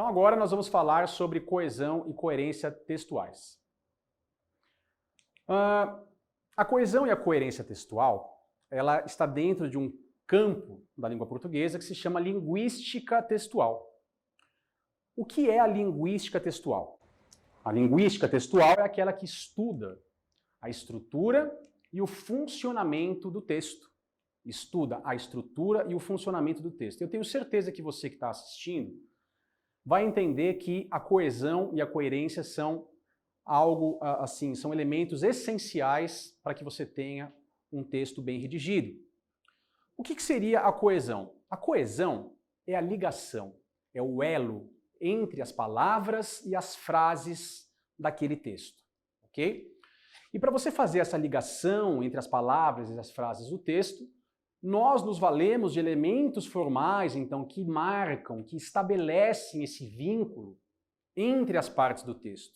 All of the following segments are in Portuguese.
Então agora nós vamos falar sobre coesão e coerência textuais. A coesão e a coerência textual, ela está dentro de um campo da língua portuguesa que se chama linguística textual. O que é a linguística textual? A linguística textual é aquela que estuda a estrutura e o funcionamento do texto. Estuda a estrutura e o funcionamento do texto. Eu tenho certeza que você que está assistindo vai entender que a coesão e a coerência são algo assim, são elementos essenciais para que você tenha um texto bem redigido. O que seria a coesão? A coesão é a ligação, é o elo entre as palavras e as frases daquele texto, ok? E para você fazer essa ligação entre as palavras e as frases do texto, nós nos valemos de elementos formais, então, que marcam, que estabelecem esse vínculo entre as partes do texto.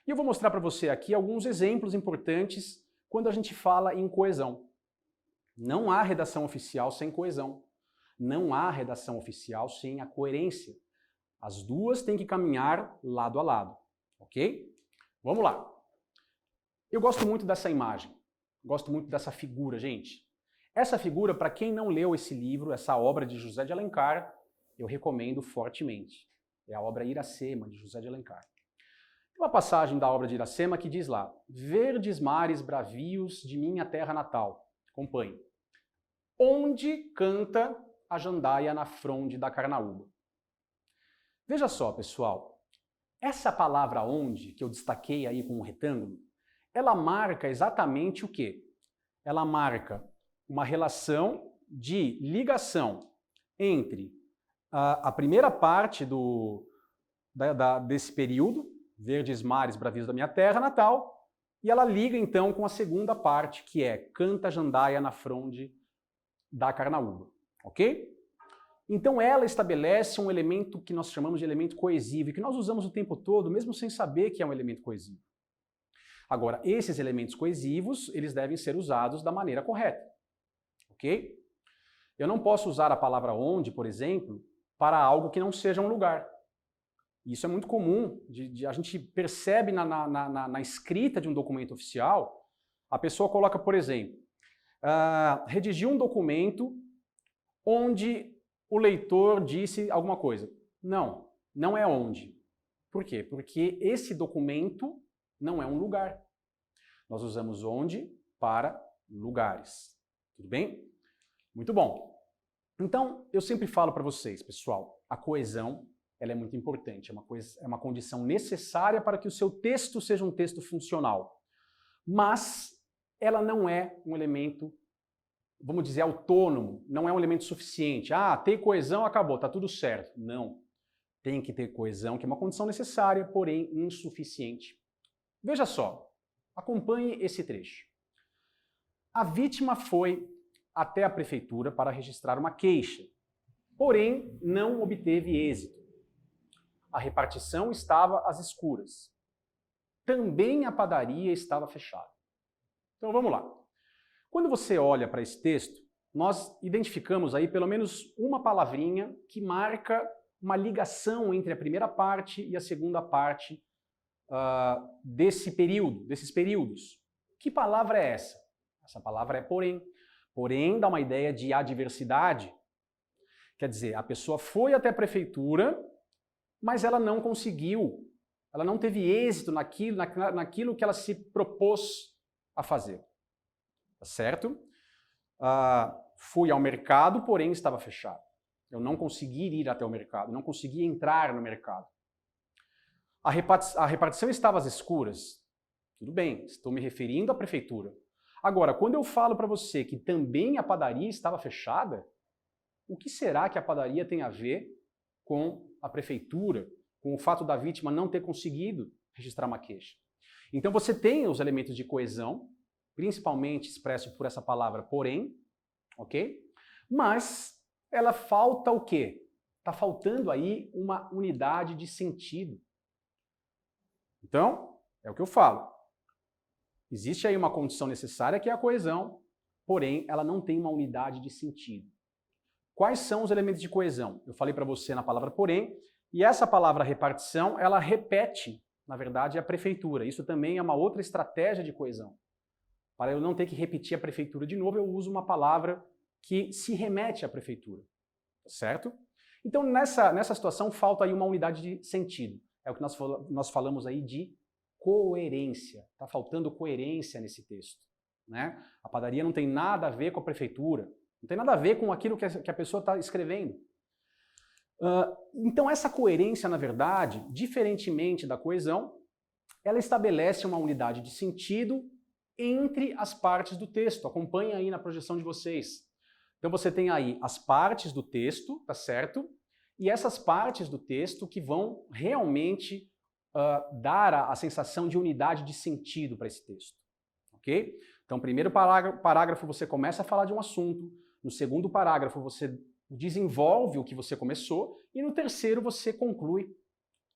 E eu vou mostrar para você aqui alguns exemplos importantes quando a gente fala em coesão. Não há redação oficial sem coesão. Não há redação oficial sem a coerência. As duas têm que caminhar lado a lado, ok? Vamos lá. Eu gosto muito dessa imagem, gosto muito dessa figura, gente. Essa figura, para quem não leu esse livro, essa obra de José de Alencar, eu recomendo fortemente. É a obra Iracema, de José de Alencar. Tem uma passagem da obra de Iracema que diz lá: verdes mares bravios de minha terra natal, acompanhe, onde canta a jandaia na fronde da carnaúba. Veja só, pessoal, essa palavra onde, que eu destaquei aí com um retângulo, ela marca exatamente o quê? Ela marca uma relação de ligação entre a primeira parte desse período, verdes mares bravios da minha terra natal, e ela liga então com a segunda parte, que é canta a jandaia na fronde da carnaúba, ok? Então ela estabelece um elemento que nós chamamos de elemento coesivo, e que nós usamos o tempo todo, mesmo sem saber que é um elemento coesivo. Agora, esses elementos coesivos, eles devem ser usados da maneira correta, ok? Eu não posso usar a palavra onde, por exemplo, para algo que não seja um lugar. Isso é muito comum, a gente percebe na escrita de um documento oficial, a pessoa coloca, por exemplo, redigir um documento onde o leitor disse alguma coisa. Não, não é onde. Por quê? Porque esse documento não é um lugar. Nós usamos onde para lugares. Tudo bem? Muito bom. Então, eu sempre falo para vocês, pessoal, a coesão ela é muito importante, é uma condição necessária para que o seu texto seja um texto funcional. Mas ela não é um elemento, vamos dizer, autônomo, não é um elemento suficiente. Ah, tem coesão, acabou, tá tudo certo. Não. Tem que ter coesão, que é uma condição necessária, porém insuficiente. Veja só, acompanhe esse trecho. A vítima foi até a prefeitura para registrar uma queixa, porém não obteve êxito. A repartição estava às escuras. Também a padaria estava fechada. Então vamos lá. Quando você olha para esse texto, nós identificamos aí pelo menos uma palavrinha que marca uma ligação entre a primeira parte e a segunda parte desses períodos. Que palavra é essa? Essa palavra é porém. Porém dá uma ideia de adversidade. Quer dizer, a pessoa foi até a prefeitura, mas ela não conseguiu, ela não teve êxito naquilo que ela se propôs a fazer. Tá certo? Fui ao mercado, porém estava fechado. Eu não consegui ir até o mercado, não consegui entrar no mercado. A repartição estava às escuras. Tudo bem, estou me referindo à prefeitura. Agora, quando eu falo para você que também a padaria estava fechada, o que será que a padaria tem a ver com a prefeitura, com o fato da vítima não ter conseguido registrar uma queixa? Então você tem os elementos de coesão, principalmente expresso por essa palavra porém, ok? Mas ela falta o quê? Está faltando aí uma unidade de sentido. Então, é o que eu falo. Existe aí uma condição necessária que é a coesão, porém ela não tem uma unidade de sentido. Quais são os elementos de coesão? Eu falei para você na palavra porém, E essa palavra repartição, ela repete, na verdade, a prefeitura. Isso também é uma outra estratégia de coesão. Para eu não ter que repetir a prefeitura de novo, eu uso uma palavra que se remete à prefeitura, certo? Então, nessa situação, falta aí uma unidade de sentido. É o que nós falamos aí de coerência. Está faltando coerência nesse texto, né? A padaria não tem nada a ver com a prefeitura, não tem nada a ver com aquilo que a pessoa está escrevendo. Então, essa coerência, na verdade, diferentemente da coesão, ela estabelece uma unidade de sentido entre as partes do texto. Acompanhe aí na projeção de vocês. Então você tem aí as partes do texto, tá certo? E essas partes do texto que vão realmente dar a sensação de unidade de sentido para esse texto, ok? Então, primeiro parágrafo você começa a falar de um assunto, no segundo parágrafo você desenvolve o que você começou e no terceiro você conclui,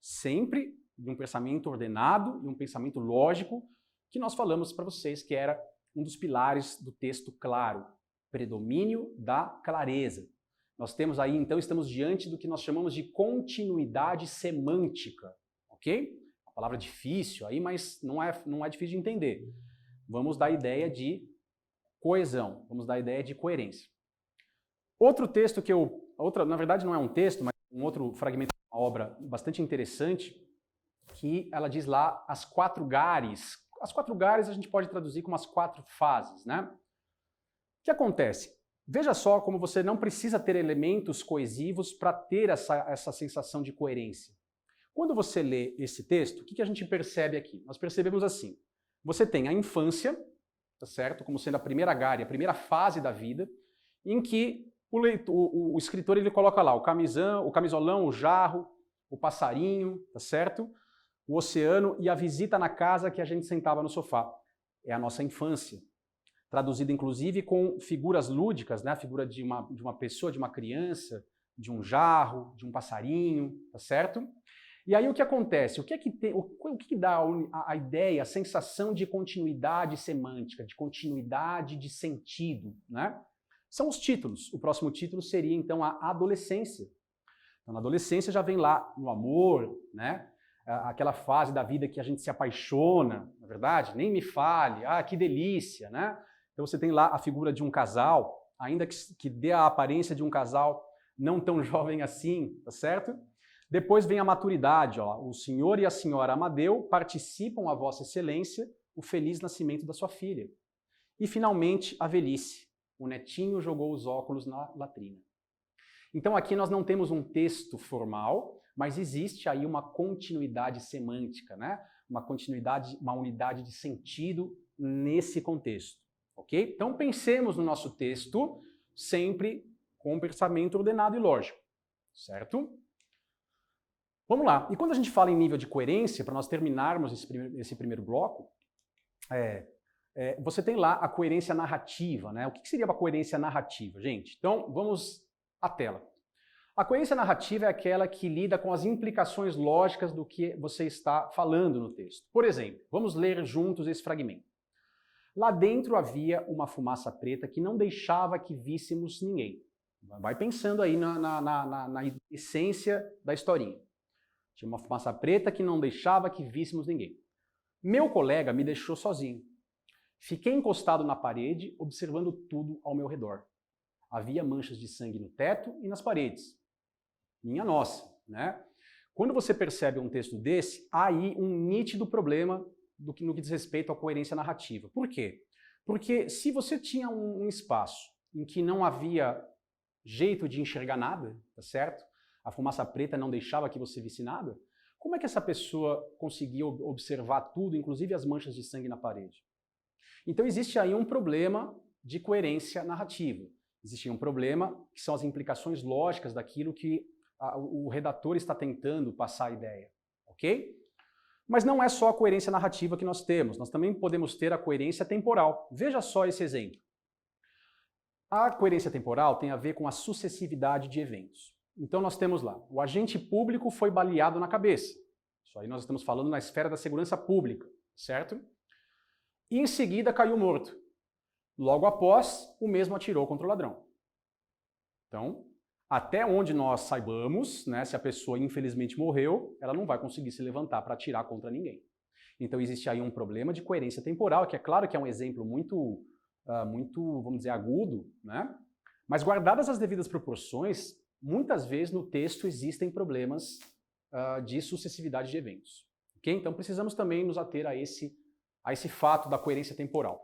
sempre de um pensamento ordenado e um pensamento lógico, que nós falamos para vocês que era um dos pilares do texto claro, predomínio da clareza. Nós temos aí, então, estamos diante do que nós chamamos de continuidade semântica, ok? Uma palavra difícil aí, mas não é difícil de entender. Vamos dar a ideia de coesão, vamos dar a ideia de coerência. Outro texto que na verdade não é um texto, mas um outro fragmento de uma obra bastante interessante, que ela diz lá as 4 gares. As 4 gares a gente pode traduzir como as 4 fases, né? O que acontece? Veja só como você não precisa ter elementos coesivos para ter essa sensação de coerência. Quando você lê esse texto, o que a gente percebe aqui? Nós percebemos assim, você tem a infância, tá certo? Como sendo a primeira gare, a primeira fase da vida, em que o escritor ele coloca lá o camisolão, o jarro, o passarinho, tá certo? O oceano e a visita na casa que a gente sentava no sofá. É a nossa infância. Traduzida, inclusive, com figuras lúdicas, né? A figura de uma pessoa, de uma criança, de um jarro, de um passarinho, tá certo? E aí o que acontece? O que dá a ideia, a sensação de continuidade semântica, de continuidade de sentido, né? São os títulos. O próximo título seria, então, a adolescência. Então, na adolescência já vem lá no amor, né? Aquela fase da vida que a gente se apaixona, na verdade, nem me fale, que delícia, né? Então você tem lá a figura de um casal, ainda que dê a aparência de um casal não tão jovem assim, tá certo? Depois vem a maturidade, ó, o senhor e a senhora Amadeu participam a vossa excelência, o feliz nascimento da sua filha. E finalmente a velhice, o netinho jogou os óculos na latrina. Então aqui nós não temos um texto formal, mas existe aí uma continuidade semântica, né? Uma continuidade, uma unidade de sentido nesse contexto, ok? Então pensemos no nosso texto sempre com um pensamento ordenado e lógico, certo? Vamos lá. E quando a gente fala em nível de coerência, para nós terminarmos esse primeiro bloco, você tem lá a coerência narrativa, né? O que seria uma coerência narrativa, gente? Então vamos à tela. A coerência narrativa é aquela que lida com as implicações lógicas do que você está falando no texto. Por exemplo, vamos ler juntos esse fragmento. Lá dentro havia uma fumaça preta que não deixava que víssemos ninguém. Vai pensando aí na essência da historinha. Tinha uma fumaça preta que não deixava que víssemos ninguém. Meu colega me deixou sozinho. Fiquei encostado na parede, observando tudo ao meu redor. Havia manchas de sangue no teto e nas paredes. Minha nossa, né? Quando você percebe um texto desse, há aí um nítido problema no que diz respeito à coerência narrativa. Por quê? Porque se você tinha um espaço em que não havia jeito de enxergar nada, tá certo? A fumaça preta não deixava que você visse nada, como é que essa pessoa conseguia observar tudo, inclusive as manchas de sangue na parede? Então existe aí um problema de coerência narrativa. Existe um problema que são as implicações lógicas daquilo que o redator está tentando passar a ideia, ok? Mas não é só a coerência narrativa que nós temos, nós também podemos ter a coerência temporal. Veja só esse exemplo. A coerência temporal tem a ver com a sucessividade de eventos. Então nós temos lá, o agente público foi baleado na cabeça. Isso aí nós estamos falando na esfera da segurança pública, certo? E em seguida caiu morto. Logo após, o mesmo atirou contra o ladrão. Então, Até onde nós saibamos, né, se a pessoa infelizmente morreu, ela não vai conseguir se levantar para atirar contra ninguém. Então existe aí um problema de coerência temporal, que é claro que é um exemplo muito, vamos dizer, agudo, né? Mas guardadas as devidas proporções, muitas vezes no texto existem problemas de sucessividade de eventos. Okay? Então precisamos também nos ater a esse fato da coerência temporal.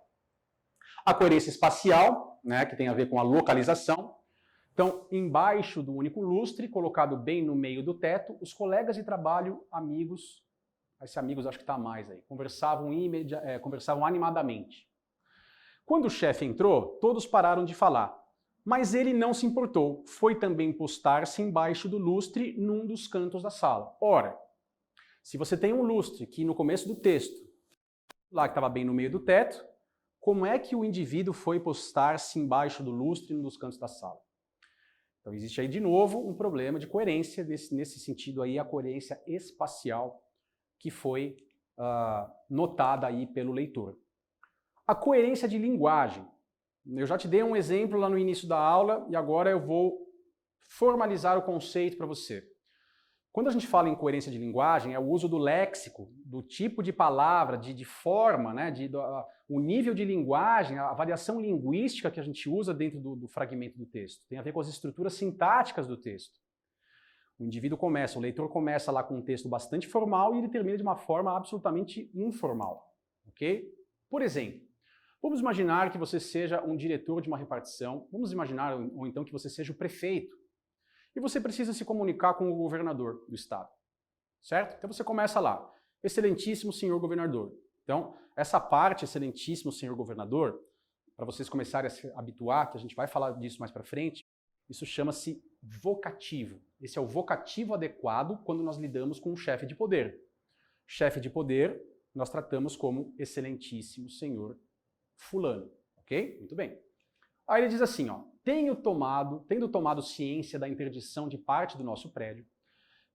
A coerência espacial, né, que tem a ver com a localização. Então, embaixo do único lustre, colocado bem no meio do teto, os colegas de trabalho, amigos, esse amigos acho que está mais aí, conversavam animadamente. Quando o chefe entrou, todos pararam de falar, mas ele não se importou, foi também postar-se embaixo do lustre num dos cantos da sala. Ora, se você tem um lustre que no começo do texto, lá que estava bem no meio do teto, como é que o indivíduo foi postar-se embaixo do lustre num dos cantos da sala? Então existe aí de novo um problema de coerência, nesse sentido aí a coerência espacial que foi notada aí pelo leitor. A coerência de linguagem. Eu já te dei um exemplo lá no início da aula e agora eu vou formalizar o conceito para você. Quando a gente fala em coerência de linguagem, é o uso do léxico, do tipo de palavra, de forma, né, o nível de linguagem, a variação linguística que a gente usa dentro do fragmento do texto. Tem a ver com as estruturas sintáticas do texto. O leitor começa lá com um texto bastante formal e ele termina de uma forma absolutamente informal. Ok? Por exemplo, vamos imaginar que você seja um diretor de uma repartição, vamos imaginar, ou então que você seja o prefeito, e você precisa se comunicar com o governador do estado, certo? Então você começa lá, excelentíssimo senhor governador. Então, essa parte, excelentíssimo senhor governador, para vocês começarem a se habituar, que a gente vai falar disso mais para frente, isso chama-se vocativo. Esse é o vocativo adequado quando nós lidamos com um chefe de poder. Chefe de poder, nós tratamos como excelentíssimo senhor fulano, ok? Muito bem. Aí ele diz assim, ó, tendo tomado ciência da interdição de parte do nosso prédio,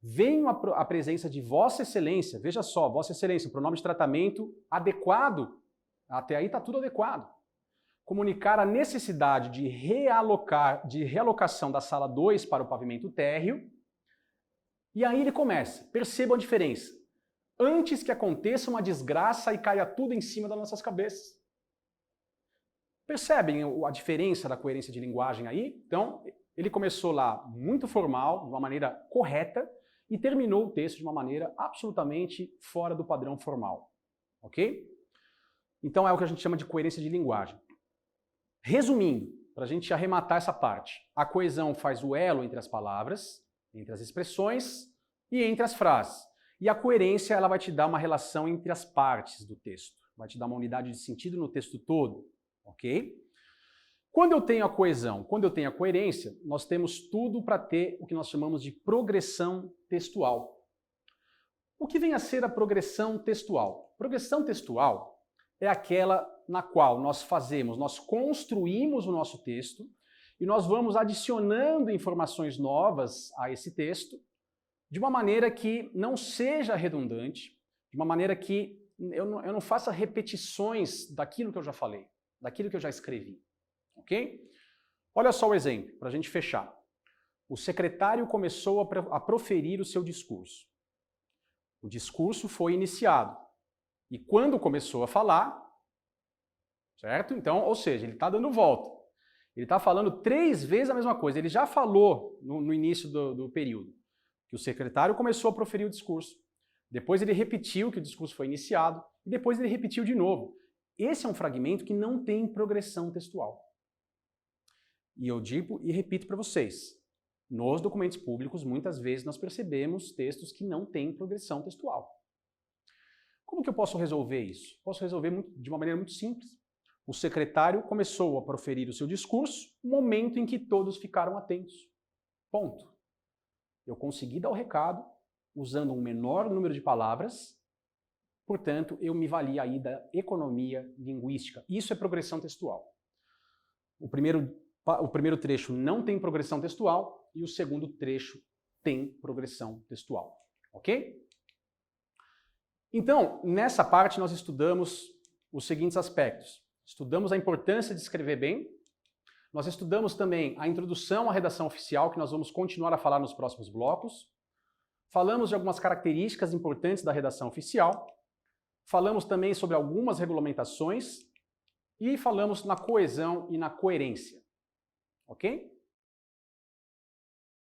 venho à presença de Vossa Excelência, veja só, Vossa Excelência, pronome de tratamento adequado, até aí está tudo adequado. Comunicar a necessidade de realocação da sala 2 para o pavimento térreo, e aí ele começa, percebam a diferença, antes que aconteça uma desgraça e caia tudo em cima das nossas cabeças. Percebem a diferença da coerência de linguagem aí? Então, ele começou lá muito formal, de uma maneira correta, e terminou o texto de uma maneira absolutamente fora do padrão formal. Ok? Então é o que a gente chama de coerência de linguagem. Resumindo, para a gente arrematar essa parte, a coesão faz o elo entre as palavras, entre as expressões e entre as frases. E a coerência ela vai te dar uma relação entre as partes do texto, vai te dar uma unidade de sentido no texto todo. Ok? Quando eu tenho a coesão, quando eu tenho a coerência, nós temos tudo para ter o que nós chamamos de progressão textual. O que vem a ser a progressão textual? Progressão textual é aquela na qual nós construímos o nosso texto e nós vamos adicionando informações novas a esse texto de uma maneira que não seja redundante, de uma maneira que eu não faça repetições daquilo que eu já falei, daquilo que eu já escrevi, ok? Olha só o exemplo, para a gente fechar. O secretário começou a proferir o seu discurso. O discurso foi iniciado. E quando começou a falar, certo? Então, ou seja, ele está dando volta. Ele está falando 3 vezes a mesma coisa. Ele já falou no início do período que o secretário começou a proferir o discurso. Depois ele repetiu que o discurso foi iniciado. E depois ele repetiu de novo. Esse é um fragmento que não tem progressão textual. E eu digo e repito para vocês, nos documentos públicos, muitas vezes nós percebemos textos que não têm progressão textual. Como que eu posso resolver isso? Posso resolver de uma maneira muito simples. O secretário começou a proferir o seu discurso no momento em que todos ficaram atentos. Ponto. Eu consegui dar o recado usando um menor número de palavras. Portanto, eu me vali aí da economia linguística. Isso é progressão textual. O primeiro trecho não tem progressão textual e o segundo trecho tem progressão textual. Ok? Então, nessa parte nós estudamos os seguintes aspectos. Estudamos a importância de escrever bem, Nós estudamos também a introdução à redação oficial, que nós vamos continuar a falar nos próximos blocos. Falamos de algumas características importantes da redação oficial. Falamos também sobre algumas regulamentações e falamos na coesão e na coerência. Ok?